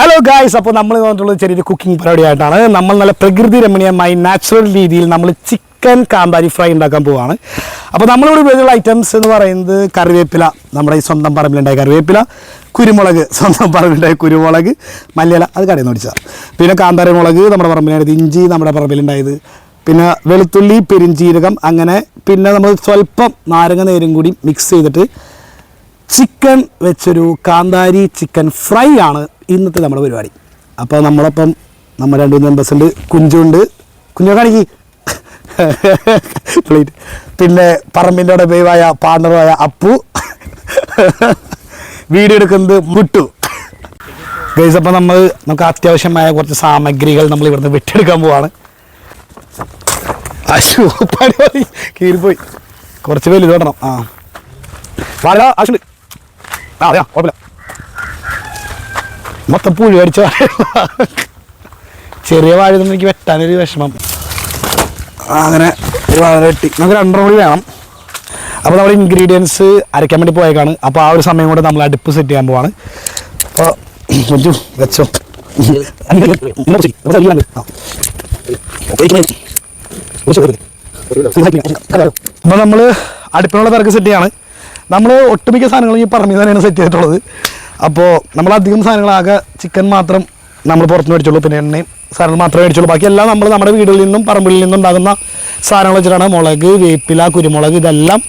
Hello guys, അപ്പോൾ നമ്മൾ വന്നിട്ടുള്ളത് ചെറിയൊരു കുക്കിംഗ് പരിപാടിയായിട്ടാണ്. നമ്മൾ നല്ല പ്രകൃതി രമണീയമായി നാച്ചുറൽ രീതിയിൽ നമ്മൾ ചിക്കൻ കാന്താരി ഫ്രൈ ഉണ്ടാക്കാൻ പോവുകയാണ്. അപ്പോൾ നമ്മളിവിടെ ഉപയോഗിച്ചുള്ള ഐറ്റംസ് എന്ന് പറയുന്നത് കറിവേപ്പില, നമ്മുടെ ഈ സ്വന്തം പറമ്പിലുണ്ടായ കറിവേപ്പില, കുരുമുളക്, സ്വന്തം പറമ്പിലുണ്ടായ കുരുമുളക്, മല്ലിയില അത് കടയിൽ നിന്ന് മേടിച്ചതാണ്. പിന്നെ കാന്താരി മുളക് നമ്മുടെ പറമ്പിലുണ്ടായത്, ഇഞ്ചി നമ്മുടെ പറമ്പിലുണ്ടായത്, പിന്നെ വെളുത്തുള്ളി, പെരിഞ്ചീരകം, അങ്ങനെ പിന്നെ നമ്മൾ സ്വല്പം നാരങ്ങ നീരും കൂടി മിക്സ് ചെയ്തിട്ട് ചിക്കൻ വെച്ചൊരു കാന്താരി ചിക്കൻ ഫ്രൈ ആണ് ഇന്നത്തെ നമ്മുടെ പരിപാടി. അപ്പോൾ നമ്മളൊപ്പം നമ്മൾ 2 മെമ്പേഴ്സ് ഉണ്ട്. കുഞ്ചുണ്ട്, കുഞ്ഞു കാണിക്ക് പ്ലേറ്റ്. പിന്നെ പറമ്പിൻ്റെ അവിടെ ബേവായ പാർട്ണറായ അപ്പു, വീഡിയോ എടുക്കുന്നത് മുട്ടു. ഗൈസ്, അപ്പോൾ നമുക്ക് അത്യാവശ്യമായ കുറച്ച് സാമഗ്രികൾ നമ്മൾ ഇവിടുന്ന് വെട്ടിയെടുക്കാൻ പോവാണ്. അശു പടി കീറിപ്പോയി, കുറച്ച് വലുത് തൊടണം. വാഴ ആവശ്യമുണ്ട്. അതെയാ, കുഴപ്പമില്ല. മൊത്തം പുഴി അടിച്ച ചെറിയ വാഴ എനിക്ക് വെട്ടാനൊരു വിഷമം. അങ്ങനെ ഒരു വാഴ വെട്ടി നമുക്ക് 2 കൂടി വേണം. അപ്പോൾ നമ്മൾ ഇൻഗ്രീഡിയൻസ് അരയ്ക്കാൻ വേണ്ടി പോയേക്കാണ്. അപ്പോൾ ആ ഒരു സമയം കൊണ്ട് നമ്മൾ അടുപ്പ് സെറ്റ് ചെയ്യാൻ പോവാണ്. അപ്പോൾ കൊഞ്ചു വെച്ചോ. അപ്പോൾ നമ്മൾ അടുപ്പിനുള്ള തിരക്ക് സെറ്റ് ചെയ്യാണ്. നമ്മൾ ഒട്ടുമിക്ക സാധനങ്ങളും ഈ പറമ്പിൽ തന്നെയാണ് സെറ്റ് ചെയ്തിട്ടുള്ളത്. അപ്പോൾ നമ്മളധികം സാധനങ്ങളാകെ ചിക്കൻ മാത്രം നമ്മൾ പുറത്തുനിന്ന് മേടിച്ചുള്ളൂ, പിന്നെ എണ്ണയും സാധനങ്ങൾ മാത്രമേ മേടിച്ചുള്ളൂ. ബാക്കിയെല്ലാം നമ്മൾ നമ്മുടെ വീടുകളിൽ നിന്നും പറമ്പിൽ നിന്നും ഉണ്ടാകുന്ന സാധനങ്ങൾ വെച്ചിട്ടാണ്. മുളക്, വേപ്പില, കുരുമുളക്, ഇതെല്ലാം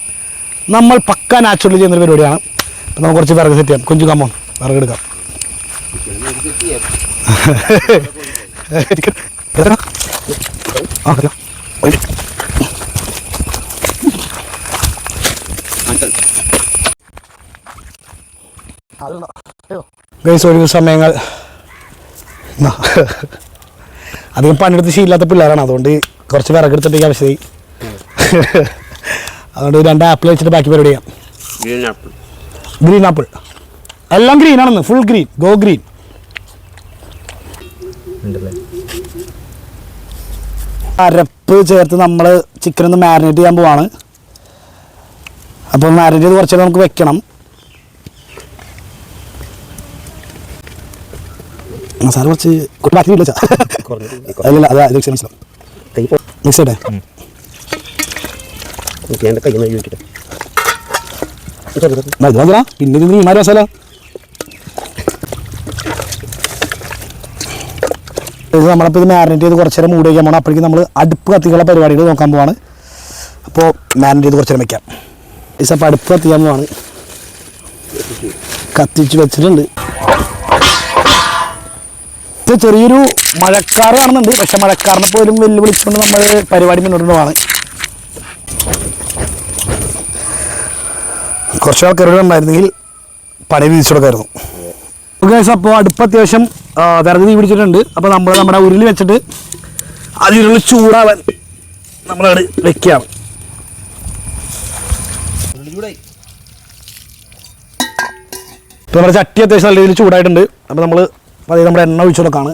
നമ്മൾ പക്ക നാച്ചുറലി ചെയ്യുന്നൊരു പരിപാടിയാണ്. അപ്പോൾ നമുക്ക് കുറച്ച് വിറക് സെറ്റ് ചെയ്യാം. കൊഞ്ചു കമ്മോ വിറക് എടുക്കാം. ഒഴിവ് സമയങ്ങൾ അധികം പണിയെടുത്ത് ശീലമില്ലാത്ത പിള്ളേരാണ്, അതുകൊണ്ട് കുറച്ച് വിറകെടുത്തിട്ട് ആവശ്യമായി. അതുകൊണ്ട് 2 ആപ്പിൾ വെച്ചിട്ട് ബാക്കി പരിപാടി ചെയ്യാം. ഗ്രീൻ ആപ്പിൾ എല്ലാം ഗ്രീൻ ആണെന്ന്, ഫുൾ ഗ്രീൻ, ഗോ ഗ്രീൻ. അരപ്പ് ചേർത്ത് നമ്മൾ ചിക്കൻ ഒന്ന് മാരിനേറ്റ് ചെയ്യാൻ പോവാണ്. അപ്പോൾ മാരിനേറ്റ് ചെയ്ത് കുറച്ച് നമുക്ക് വെക്കണം. മസാല കുറച്ച് ബാക്കി ഇല്ല, അല്ലല്ല അതാ മിക്സ് ചെയ്യട്ടെ. പിന്നെ ഈ മാരി മസാല നമ്മളിപ്പോൾ ഇത് മാരിനേറ്റ് ചെയ്ത് കുറച്ച് നേരം മൂടി വയ്ക്കാൻ പോകണം. അപ്പോഴേക്കും നമ്മൾ അടുപ്പ് കത്തിക്കുള്ള പരിപാടികൾ നോക്കാൻ പോവാണ്. അപ്പോൾ മാരിനേറ്റ് ചെയ്ത് കുറച്ച് നേരം വയ്ക്കാം. അപ്പോൾ അടുപ്പ് കത്തിക്കാൻ പോവാണ്. കത്തിച്ച് വെച്ചിട്ടുണ്ട്. ഇപ്പോൾ ചെറിയൊരു മഴക്കാർ കാണുന്നുണ്ട്, പക്ഷെ മഴക്കാറിനെ പോലും വെല്ലുവിളിച്ചുകൊണ്ട് നമ്മൾ പരിപാടി മുന്നോട്ട് പോവാണ്. കുറച്ച് ആൾക്കാരോട് ഉണ്ടായിരുന്നെങ്കിൽ പണി വിധിച്ചു കൊടുക്കായിരുന്നു. അപ്പോൾ അടുപ്പ് അത്യാവശ്യം വിറക് തീ പിടിച്ചിട്ടുണ്ട്. അപ്പോൾ നമ്മൾ നമ്മുടെ ഉരുളി വെച്ചിട്ട് അതിനുള്ള ചൂടാവാൻ നമ്മളവിടെ വെക്കുകയാണ്. ഇപ്പോൾ നമ്മുടെ ചട്ടി അത്യാവശ്യം നല്ല രീതിയിൽ ചൂടായിട്ടുണ്ട്. അപ്പോൾ നമ്മൾ അതായത് നമ്മുടെ എണ്ണ ഒഴിച്ചു കൊടുക്കാണ്.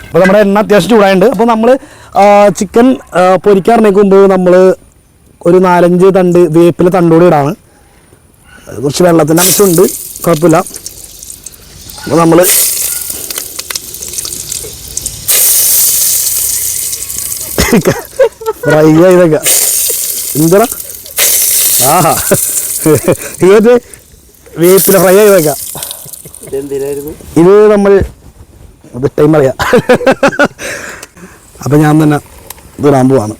അപ്പോൾ നമ്മുടെ എണ്ണ അത്യാവശ്യം ചൂടായിട്ടുണ്ട്. അപ്പോൾ നമ്മൾ ചിക്കൻ പൊരിക്കാറിനേക്ക് മുമ്പ് നമ്മൾ ഒരു 4-5 തണ്ട് വേപ്പില തണ്ടോട് ഇടാണ്. കുറച്ച് വെള്ളത്തിൻ്റെ അംശമുണ്ട്, കുഴപ്പമില്ല. അപ്പോൾ നമ്മൾ ഫ്രൈ ചെയ്തൊക്കെ എന്താ ഇത് വേപ്പില ഫ്രൈ ചെയ്തേക്കാം. ഇത് നമ്മൾ ടൈം അറിയാം. അപ്പം ഞാൻ തന്നെ ഇത് ഇടാൻ പോവാണ്.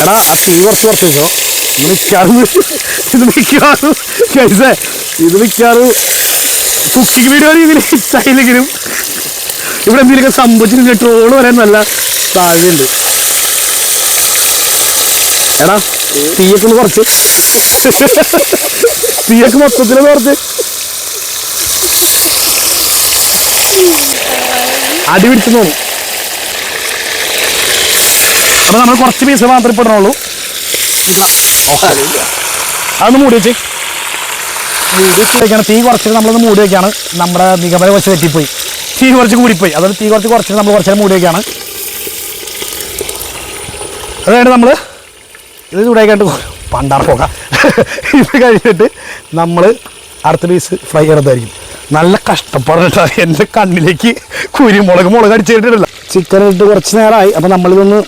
എടാ ആ തീ കുറച്ച് വെച്ചോ. ഇത് മിക്കാറും കുക്കിംഗ് വീഡിയോ രീതിയിൽ ഹിറ്റായില്ലെങ്കിലും ഇവിടെ എന്തെങ്കിലുമൊക്കെ സംഭവിച്ചിട്ട് ട്രോള് വരാൻ നല്ല സാധ്യതയുണ്ട്. എടാ തീയൊക്കെ കുറച്ച് തീയൊക്കെ മൊത്തത്തിൽ കുറച്ച് അടി പിടിച്ചു തോന്നും. അപ്പോൾ നമ്മൾ കുറച്ച് പീസ് മാത്രമേ ഇപ്പിടണുള്ളൂ. അതൊന്ന് മൂടി വെച്ച് മൂടി വെച്ച് വയ്ക്കണം. തീ കുറച്ചിട്ട് നമ്മളൊന്ന് മൂടി വയ്ക്കാണ്. നമ്മുടെ നിഗമനം കുറച്ച് തെറ്റിപ്പോയി. തീ കുറച്ച് കൂടിപ്പോയി. അതുകൊണ്ട് തീ കുറച്ച് നമ്മൾ കുറച്ച് നേരം മൂടി വയ്ക്കുകയാണ്. അതായത് നമ്മൾ ഇത് ചൂടാക്കിയിട്ട് പണ്ടാർ പോകാം. ഇത് കഴിഞ്ഞിട്ട് നമ്മൾ അടുത്ത പീസ് ഫ്രൈ ചെയ്യണതായിരിക്കും. നല്ല കഷ്ടപ്പാടുണ്ടാ. എൻ്റെ കണ്ണിലേക്ക് മുളക് അടിച്ചിട്ടില്ല. ചിക്കൻ ഇട്ട് കുറച്ച് നേരമായി. അപ്പോൾ നമ്മളിതൊന്ന്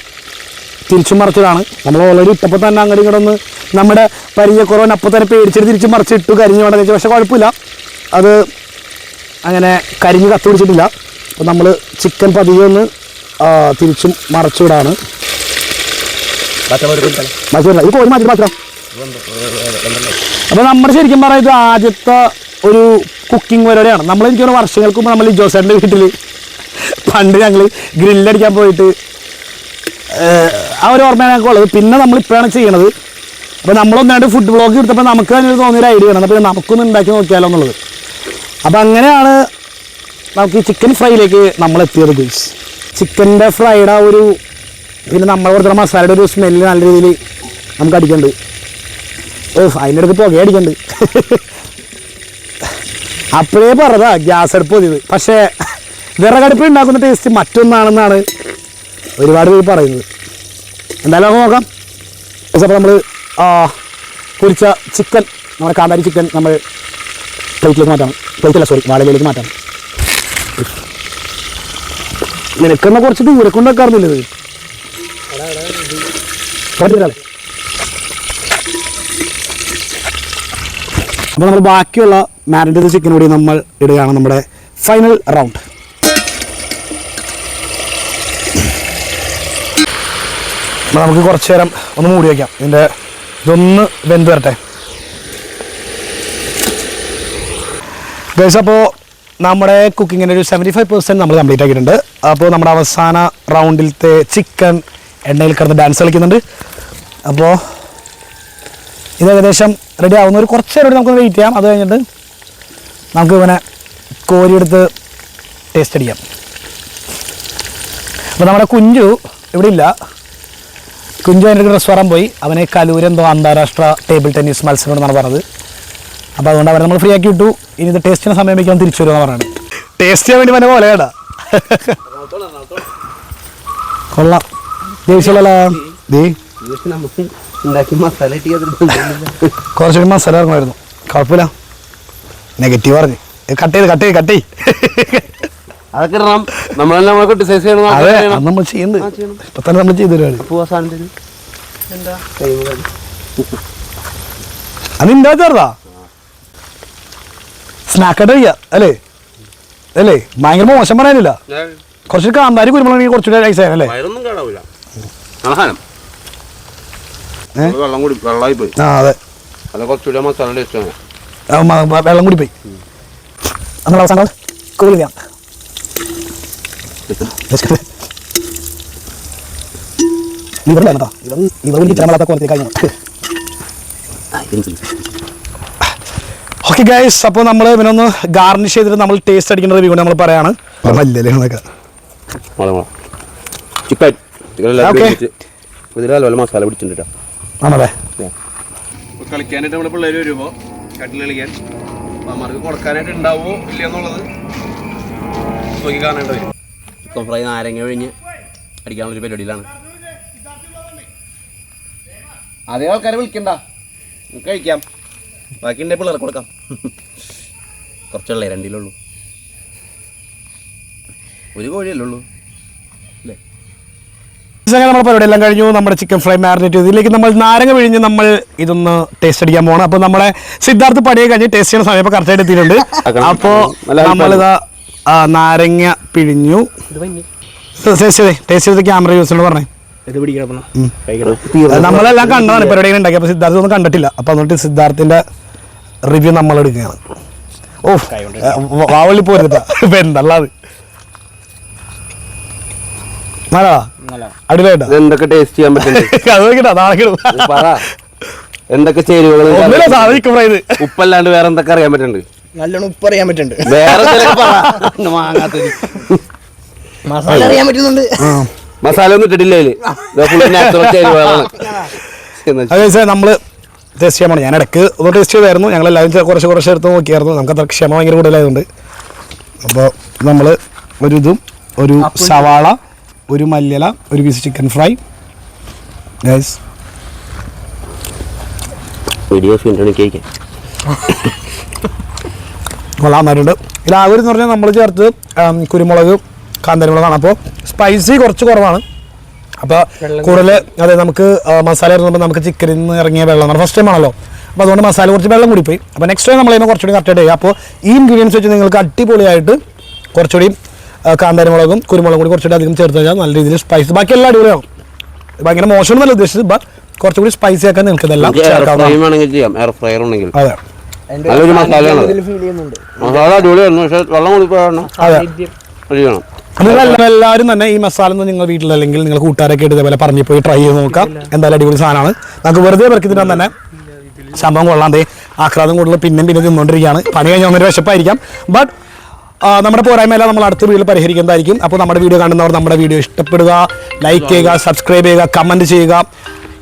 തിരിച്ചു മറിച്ചതാണ്. നമ്മൾ ഓൾറെഡി ഇട്ടപ്പോൾ തന്നെ അങ്ങോട്ട് ഇങ്ങോട്ടൊന്ന് നമ്മുടെ പരിചയക്കുറവൻ അപ്പം തന്നെ പേടിച്ചിട്ട് തിരിച്ച് മറിച്ചിട്ടു. കരിഞ്ഞ് വേണമെന്ന് വെച്ചാൽ പക്ഷേ കുഴപ്പമില്ല, അത് അങ്ങനെ കരിഞ്ഞ് കത്ത് പിടിച്ചിട്ടില്ല. അപ്പോൾ നമ്മൾ ചിക്കൻ പതിയെ ഒന്ന് തിരിച്ചും മറിച്ചിടാണ്. ഇത് പോയി മാറ്റാം. അപ്പോൾ നമ്മൾ ശരിക്കും പറഞ്ഞാൽ ഇത് ആദ്യത്തെ ഒരു കുക്കിംഗ് പരിപാടിയാണ്. എനിക്ക് ഒരു വർഷങ്ങൾക്ക് മുമ്പ് നമ്മൾ ജോസേട്ടൻ്റെ വീട്ടിൽ പണ്ട് ഞങ്ങൾ ഗ്രില്ലടിക്കാൻ പോയിട്ട് ആ ഒരു ഓർമ്മയാണ് ഞങ്ങൾക്ക് ഉള്ളത്. പിന്നെ നമ്മളിപ്പോഴാണ് ചെയ്യണത്. അപ്പോൾ നമ്മളൊന്നായിട്ട് ഫുഡ് ബ്ലോഗ് എടുത്തപ്പോൾ നമുക്ക് തന്നെ തോന്നിയൊരു ഐഡിയ വേണം. അപ്പോൾ നമുക്കൊന്ന് ഉണ്ടാക്കി നോക്കിയാലോ എന്നുള്ളത്. അപ്പോൾ അങ്ങനെയാണ് നമുക്ക് ഈ ചിക്കൻ ഫ്രൈയിലേക്ക് നമ്മൾ എത്തിയത് ഗൈസ്. ചിക്കൻ്റെ ഫ്രൈയുടെ ആ ഒരു പിന്നെ നമ്മൾ കൊടുത്ത മസാലയുടെ ഒരു സ്മെല്ല് നല്ല രീതിയിൽ നമുക്ക് അടിക്കുന്നുണ്ട്. അതിൻ്റെ അടുത്ത് പുക അടിക്കുന്നുണ്ട്. അപ്പോഴേ പറഞ്ഞതാ ഗ്യാസ് അടുപ്പ് മതിയത്. പക്ഷേ വിറകടുപ്പ് ഉണ്ടാക്കുന്ന ടേസ്റ്റ് മറ്റൊന്നാണെന്നാണ് ഒരുപാട് പേര് പറയുന്നത്. എന്തായാലും നമുക്ക് നോക്കാം. അപ്പോൾ നമ്മൾ പൊരിച്ച ചിക്കൻ, നമ്മുടെ കാന്താരി ചിക്കൻ നമ്മൾ പ്ലേറ്റിലേക്ക് മാറ്റാം. വാഴയിലേക്ക് മാറ്റാം. നിനക്കെന്നാൽ കുറച്ച് ദൂരെ കൊണ്ട് വെക്കാറുന്നില്ല ഇത്. അപ്പോൾ നമ്മൾ ബാക്കിയുള്ള മാരിനേറ്റ് ചെയ്ത ചിക്കൻ കൂടി നമ്മൾ ഇടുകയാണ് നമ്മുടെ ഫൈനൽ റൗണ്ട്. അപ്പോൾ നമുക്ക് കുറച്ച് നേരം ഒന്ന് മൂടി വയ്ക്കാം. ഇതൊന്ന് വെന്ത് വരട്ടെ ഗൈസ്. അപ്പോൾ നമ്മുടെ കുക്കിങ്ങിൻ്റെ ഒരു 75% നമ്മൾ കംപ്ലീറ്റ് ആക്കിയിട്ടുണ്ട്. അപ്പോൾ നമ്മുടെ അവസാന റൗണ്ടിലത്തെ ചിക്കൻ എണ്ണയിൽ കിടന്ന് ഡാൻസ് കളിക്കുന്നുണ്ട്. അപ്പോൾ ഇത് ഏകദേശം റെഡി ആവുന്ന ഒരു കുറച്ച് നേരം നമുക്കൊന്ന് വെയിറ്റ് ചെയ്യാം. അത് കഴിഞ്ഞിട്ട് നമുക്ക് ഇവനെ കോരിയെടുത്ത് ടേസ്റ്റ് അടിക്കാം. അപ്പോൾ നമ്മുടെ കുഞ്ചു ഇവിടെ ഇല്ല. കുഞ്ചു അതിൻ്റെ റെസ്റ്റോറൻറ്റ് പോയി. അവന് കലൂരെന്തോ അന്താരാഷ്ട്ര ടേബിൾ ടെന്നീസ് മത്സരം എന്നാണ് പറഞ്ഞത്. അപ്പോൾ അതുകൊണ്ട് അവരെ നമ്മൾ ഫ്രീ ആക്കി വിട്ടു. ഇനി ഇത് ടേസ്റ്റിന് സമയം വയ്ക്കാൻ തിരിച്ചു വരുമെന്ന് പറഞ്ഞത്. ടേസ്റ്റ് ചെയ്യാൻ വേണ്ടി പറഞ്ഞ പോലെ കേട്ടാ. കൊള്ളാം. ദേഷ്യമുള്ള കുറച്ചുകൂടി മസാല ഇറങ്ങുമായിരുന്നു. കുഴപ്പമില്ല. നെഗറ്റീവ് പറഞ്ഞു കട്ട് ചെയ്ത് അതൊക്കെ ഇടണം. അതെ നമ്മൾ ചെയ്യുന്നത് ഇപ്പൊ തന്നെ നമ്മൾ ചെയ്തു തരുവാണ്. അതിൻ്റെ ചേർത്താ സ്നാക്കായിട്ട് കഴിക്കാം അല്ലേ? ഭയങ്കര മോശം പറയാനില്ല. കുറച്ച് കാന്താരി കുരുമുളക് കുറച്ചുകൂടെ നൈസ് ആയല്ലേ? വെള്ളം കൂടി പോയി. നമ്മൾ അവസാനം കൂടിയാ ലിവർ വേണം കേട്ടോ. ലിവർ വേണ്ടി ഇത്തരം വളർത്താൻ കഴിഞ്ഞു. ഓക്കെ ഗൈസ്, അപ്പോൾ നമ്മൾ ഇവനൊന്ന് ഗാർണിഷ് ചെയ്തിട്ട് നമ്മൾ ടേസ്റ്റ് അടിക്കുന്ന റിവ്യൂ നമ്മൾ പറയാണ്. മസാല പിടിച്ചിട്ടുണ്ട്. ആണല്ലേ? കളിക്കാനായിട്ട് നമ്മള് പിള്ളേര് വരുമ്പോ കട്ടിൽ കളിക്കാൻ അമ്മമാർക്ക് കൊടുക്കാനായിട്ട് ഉണ്ടാവോ ഇല്ല എന്നുള്ളത് നോക്കി കാണേണ്ടി വരും. ചിക്കൻ ഫ്രൈ നാരങ്ങ കഴിഞ്ഞ് അടിക്കാനുള്ളൊരു പരിപാടിയിലാണ്. അതേ ആൾക്കാരെ വിളിക്കണ്ട, നമുക്ക് കഴിക്കാം. ബാക്കി ഉണ്ടെങ്കിൽ പിള്ളേർക്ക് കൊടുക്കാം. കുറച്ചുള്ളേ, രണ്ടിലുള്ളൂ, ഒരു കോഴിയല്ലേ ഉള്ളൂ അല്ലേ? നമ്മുടെ പരിപാടി എല്ലാം കഴിഞ്ഞു. നമ്മുടെ ചിക്കൻ ഫ്രൈ മാരിനേറ്റ് ഇതിലേക്ക് നമ്മൾ നാരങ്ങ പിഴിഞ്ഞ് നമ്മൾ ഇതൊന്ന് ടേസ്റ്റ് അടിക്കാൻ പോകണം. അപ്പോൾ നമ്മുടെ സിദ്ധാർത്ഥ് പണിയെ കഴിഞ്ഞ് ടേസ്റ്റ് ചെയ്യുന്ന സമയം ഇപ്പോൾ കറക്റ്റായിട്ട് എത്തിയിട്ടുണ്ട്. അപ്പോൾ നമ്മളിതാ നാരങ്ങ പിഴിഞ്ഞു ടേസ്റ്റ് ചെയ്ത് ക്യാമറ യൂസ് പറഞ്ഞേ. നമ്മളെല്ലാം കണ്ടതാണ് പരിപാടികൾ ഉണ്ടാക്കി. അപ്പോൾ സിദ്ധാർത്ഥ ഒന്നും കണ്ടിട്ടില്ല. അപ്പോൾ അതുകൊണ്ട് സിദ്ധാർത്ഥിന്റെ റിവ്യൂ നമ്മൾ എടുക്കുകയാണ്. ഓ വാവള്ളി പോരുന്നിട്ടാ ഇപ്പൊ എന്തല്ലാത് അടിപൊളിയായിട്ടാ. എന്തൊക്കെ ടേസ്റ്റ് ചെയ്യാൻ പറ്റുന്നുണ്ട്, എന്തൊക്കെ ചേരുവകൾ, ഉപ്പല്ലാണ്ട് വേറെ എന്തൊക്കെ അറിയാൻ പറ്റുന്നുണ്ട്? നല്ലോണം ഉപ്പ് അറിയാൻ പറ്റുന്നുണ്ട്, വേറെ മസാല അറിയാൻ പറ്റുന്നുണ്ട്. മസാല ഒന്നും ഇട്ടിട്ടില്ലേ? നമ്മള് ടേസ്റ്റ് ചെയ്യാൻ പോകണം. ഞാൻ ഇടയ്ക്ക് ഒന്ന് ടേസ്റ്റ് ചെയ്തായിരുന്നു. ഞങ്ങളെല്ലാവരും കുറച്ച് എടുത്ത് നോക്കിയായിരുന്നു. നമുക്ക് അത്ര ക്ഷമ ഭയങ്കര കൂടുതലായതുകൊണ്ട്. അപ്പോൾ നമ്മൾ ഒരു ഇതും ഒരു സവാള, ഒരു മല്ലിയില, ഒരു പീസ് ചിക്കൻ ഫ്രൈ. ഗൈസ് കൊള്ളാൻ നന്നായിട്ടുണ്ട്. ഇതിലാവര് എന്ന് പറഞ്ഞാൽ നമ്മൾ ചേർത്ത് കുരുമുളക്, കാന്താരിമുളകാണ്. അപ്പോൾ സ്പൈസി കുറച്ച് കുറവാണ്. അപ്പോൾ കൂടുതൽ അതെ നമുക്ക് മസാല ഇടുമ്പോൾ നമുക്ക് ചിക്കനിൽ നിന്ന് ഇറങ്ങിയ വെള്ളം ഫസ്റ്റ് ടൈം ആണല്ലോ, അപ്പോൾ അതുകൊണ്ട് മസാല കുറച്ച് വെള്ളം കൂടി പോയി. അപ്പോൾ നെക്സ്റ്റ് ടൈം നമ്മൾ ചെയ്യുമ്പോൾ കുറച്ചുകൂടി കറക്റ്റായിട്ട് ചെയ്യുക. അപ്പോൾ ഈ ഇൻഗ്രീഡിയൻസ് വെച്ച് നിങ്ങൾക്ക് അടിപൊളിയായിട്ട് കുറച്ചുകൂടി കാന്താരിമുളകും കുരുമുളകും കൂടി കുറച്ചുകൂടി അധികം ചേർത്ത് കഴിഞ്ഞാൽ നല്ല രീതിയിൽ സ്പൈസി, ബാക്കി എല്ലാം അടിപൊളിയാവും. ഭയങ്കര മോശമൊന്നുമല്ല ഉദ്ദേശിച്ചത്, ബട്ട് കുറച്ചുകൂടി സ്പൈസി ആക്കാൻ നിങ്ങൾക്ക് ഇതെല്ലാം ചെയ്യാം. എയർ ഫ്രയർ ഉണ്ടെങ്കിൽ നല്ലൊരു മസാലയാണ്. മസാല അടിപൊളിയായിരുന്നു, പക്ഷേ വെള്ളം കുടിപ്പോഴാണ് ചെയ്യണം. എല്ലാവരും തന്നെ ഈ മസാല ഒന്നും നിങ്ങൾ വീട്ടിലല്ലെങ്കിൽ നിങ്ങൾ കൂട്ടുകാരൊക്കെ ഇട്ട് ഇതേപോലെ പറഞ്ഞു പോയി ട്രൈ ചെയ്ത് നോക്കാം. എന്തായാലും അടിപൊളി സാധനമാണ്. നമുക്ക് വെറുതെ പെറുക്കി തിന്നാൻ തന്നെ സംഭവം കൊള്ളാതെ ആഹ്ലാദം കൂടുതൽ പിന്നെ തിന്നുകൊണ്ടിരിക്കുകയാണ്. പണി കഴിഞ്ഞ ഒന്നൊരു വിശപ്പായിരിക്കാം, ബട്ട് നമ്മുടെ പോരായ്മയെല്ലാം നമ്മൾ അടുത്ത വീഡിയോയിൽ പരിഹരിക്കുന്നതായിരിക്കും. അപ്പോൾ നമ്മുടെ വീഡിയോ കാണുന്നവർ നമ്മുടെ വീഡിയോ ഇഷ്ടപ്പെടുക, ലൈക്ക് ചെയ്യുക, സബ്സ്ക്രൈബ് ചെയ്യുക, കമൻറ്റ് ചെയ്യുക,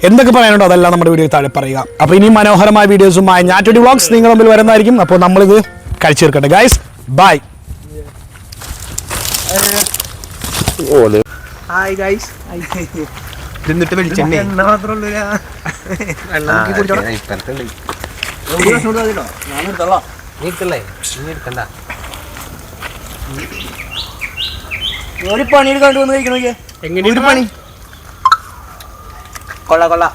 എന്തൊക്കെ പറയാനുണ്ടോ അതെല്ലാം നമ്മുടെ വീഡിയോ താഴെ പറയുക. അപ്പോൾ ഇനി മനോഹരമായ വീഡിയോസുമായി ഞാറ്റോടി വ്ളോഗ്സ് നിങ്ങളുടെ മുമ്പിൽ വരുന്നതായിരിക്കും. അപ്പോൾ നമ്മളിത് കഴിച്ചു തീർക്കട്ടെ. Guys bye. Hi guys. എന്നിട്ട് വെളിച്ചെണ്ണ മാത്രമേ ഒരു പണി എടുക്കാണ്ട് വന്ന് കഴിക്കണോക്കെ എങ്ങനെ പണി കൊള്ളാം കൊള്ളാം.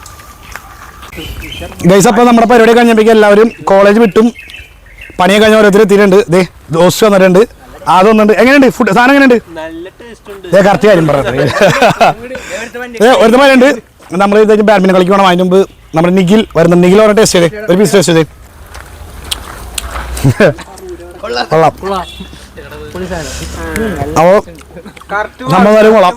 ഗൈസ് അപ്പോൾ നമ്മുടെ പരിപാടി കഴിഞ്ഞപ്പോഴേക്കും എല്ലാവരും കോളേജ് വിട്ടും പണിയൊക്കെ കഴിഞ്ഞ ഓരോരുത്തർ എത്തിയിട്ടുണ്ട്. ദേ ദോശ വന്നിട്ടുണ്ട്, അതൊന്നുണ്ട്. എങ്ങനെയുണ്ട് ഫുഡ് സാധനം എങ്ങനെയുണ്ട്? കറക്റ്റ് കാര്യം പറയുന്നത് ഒരുത്തമാരുണ്ട്. നമ്മൾ ഇത് ബാഡ്മിൻ്റൺ കളിക്കണം. അതിന് മുമ്പ് നമ്മുടെ നിഖിൽ വരുന്നുണ്ട്. നിഖിൽ ഓരോ ടേസ്റ്റ് ചെയ്തേ, ഒരു പീസ് ടേസ്റ്റ് ചെയ്തേ. കൊള്ളാം. അപ്പോൾ നമ്മൾ കൊള്ളാം.